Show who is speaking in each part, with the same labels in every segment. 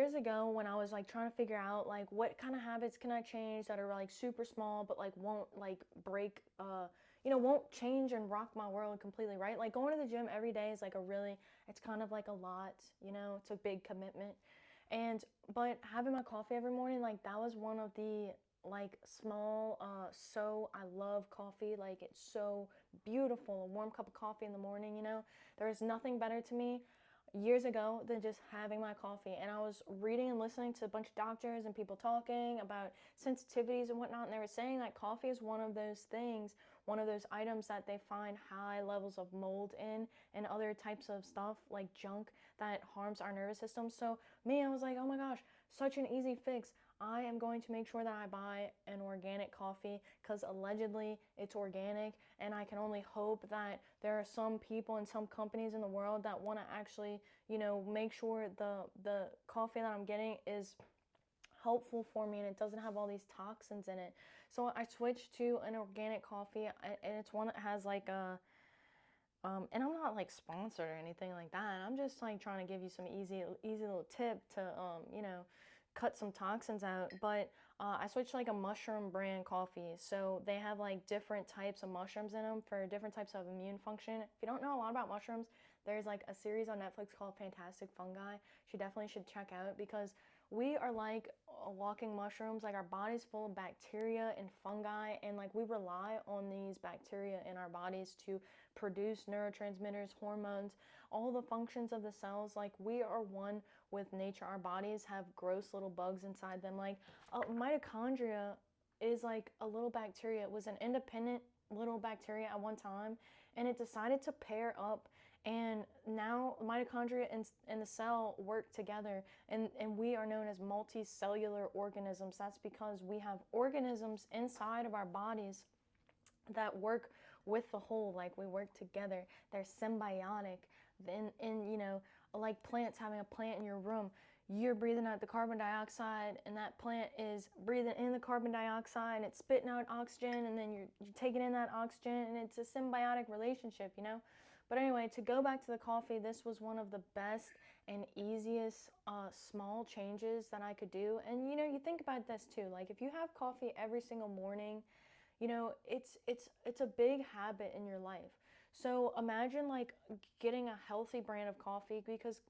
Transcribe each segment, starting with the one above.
Speaker 1: years ago when I was like trying to figure out like what kind of habits can I change that are like super small but like won't like break won't change and rock my world completely, right? Like going to the gym every day is like it's kind of like a lot, it's a big commitment. And but having my coffee every morning, like that was one of the like small so I love coffee, like it's so beautiful, a warm cup of coffee in the morning, there is nothing better to me years ago than just having my coffee. And I was reading and listening to a bunch of doctors and people talking about sensitivities and whatnot, and they were saying that coffee is one of those things, one of those items that they find high levels of mold in and other types of stuff like junk that harms our nervous system. So I was like, oh my gosh, such an easy fix. I am going to make sure that I buy an organic coffee because allegedly it's organic, and I can only hope that there are some people and some companies in the world that want to actually, make sure the coffee that I'm getting is helpful for me and it doesn't have all these toxins in it. So I switched to an organic coffee, and it's one that has like a and I'm not like sponsored or anything like that. I'm just like trying to give you some easy little tip to, cut some toxins out. But I switched to like a mushroom brand coffee. So they have like different types of mushrooms in them for different types of immune function. If you don't know a lot about mushrooms, there's like a series on Netflix called Fantastic Fungi. You definitely should check out because we are like walking mushrooms. Like our body's full of bacteria and fungi, and like we rely on these bacteria in our bodies to produce neurotransmitters, hormones, all the functions of the cells. Like we are one with nature. Our bodies have gross little bugs inside them. Like mitochondria is like a little bacteria. It was an independent little bacteria at one time, and it decided to pair up, and now mitochondria and the cell work together, and we are known as multicellular organisms. That's because we have organisms inside of our bodies that work with the whole, like we work together. They're symbiotic. In like plants, having a plant in your room, you're breathing out the carbon dioxide and that plant is breathing in the carbon dioxide and it's spitting out oxygen, and then you're taking in that oxygen, and it's a symbiotic relationship. But anyway, to go back to the coffee, this was one of the best and easiest small changes that I could do. And you think about this too, like if you have coffee every single morning, it's a big habit in your life. So imagine like getting a healthy brand of coffee, because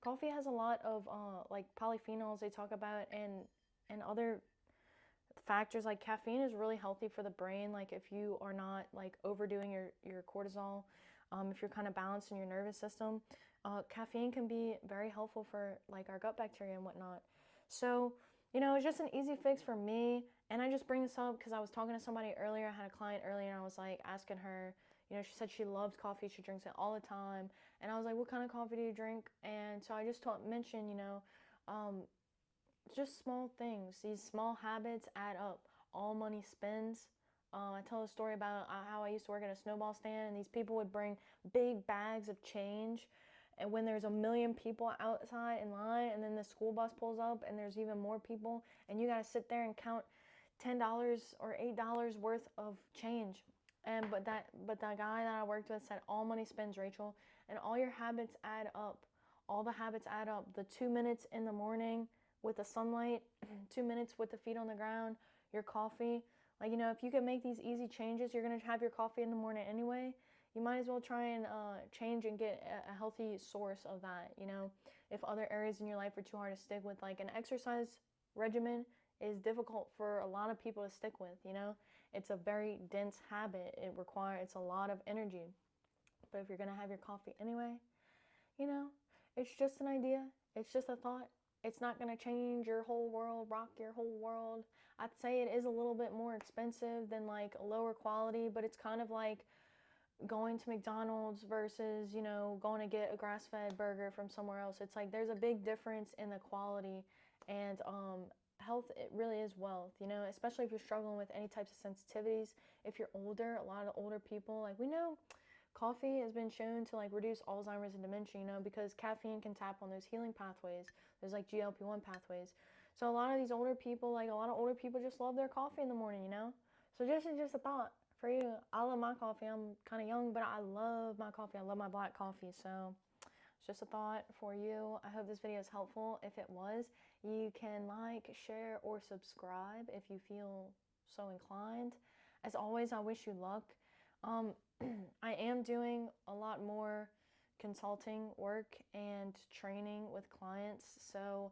Speaker 1: coffee has a lot of like polyphenols they talk about, and other factors. Like caffeine is really healthy for the brain. Like if you are not like overdoing your cortisol, if you're kind of balanced in your nervous system, caffeine can be very helpful for like our gut bacteria and whatnot. So it's just an easy fix for me. And I just bring this up because I was talking to somebody earlier. I had a client earlier, and I was like asking her, she said she loves coffee. She drinks it all the time. And I was like, what kind of coffee do you drink? And so I just mentioned, just small things. These small habits add up. All money spends. I tell a story about how I used to work at a snowball stand, and these people would bring big bags of change. And when there's a million people outside in line, and then the school bus pulls up, and there's even more people, and you gotta sit there and count $10 or $8 worth of change. And but that guy that I worked with said all money spends, Rachel, and all your habits add up. All the habits add up. The 2 minutes in the morning with the sunlight, 2 minutes with the feet on the ground, your coffee. Like, if you can make these easy changes, you're going to have your coffee in the morning anyway. You might as well try and change and get a healthy source of that. If other areas in your life are too hard to stick with, like an exercise regimen is difficult for a lot of people to stick with. It's a very dense habit. It's a lot of energy. But if you're going to have your coffee anyway, it's just an idea. It's just a thought. It's not going to change your whole world, rock your whole world. I'd say it is a little bit more expensive than like a lower quality, but it's kind of like going to McDonald's versus, going to get a grass-fed burger from somewhere else. It's like there's a big difference in the quality, and health, it really is wealth, especially if you're struggling with any types of sensitivities. If you're older, a lot of older people, like we know coffee has been shown to like reduce Alzheimer's and dementia, because caffeine can tap on those healing pathways. There's like GLP-1 pathways. So a lot of older people just love their coffee in the morning, So just a thought for you. I love my coffee. I'm kind of young, but I love my coffee. I love my black coffee. So It's just a thought for you. I hope this video is helpful. If it was, you can like, share, or subscribe if you feel so inclined. As always, I wish you luck. I am doing a lot more consulting work and training with clients, so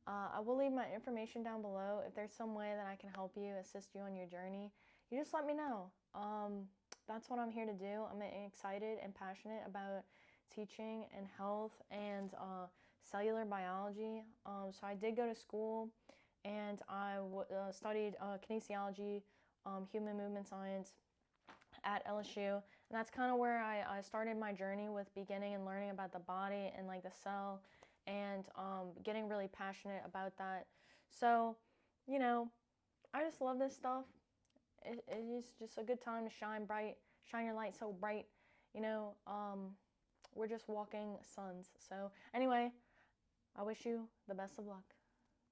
Speaker 1: I will leave my information down below. If there's some way that I can help you, assist you on your journey, you just let me know. That's what I'm here to do. I'm excited and passionate about teaching and health and cellular biology. So I did go to school, and I studied kinesiology, human movement science at LSU, and that's kind of where I started my journey with beginning and learning about the body and like the cell, and getting really passionate about that. So, you know, I just love this stuff. It is just a good time to shine bright, shine your light so bright. You know, we're just walking suns. So anyway, I wish you the best of luck.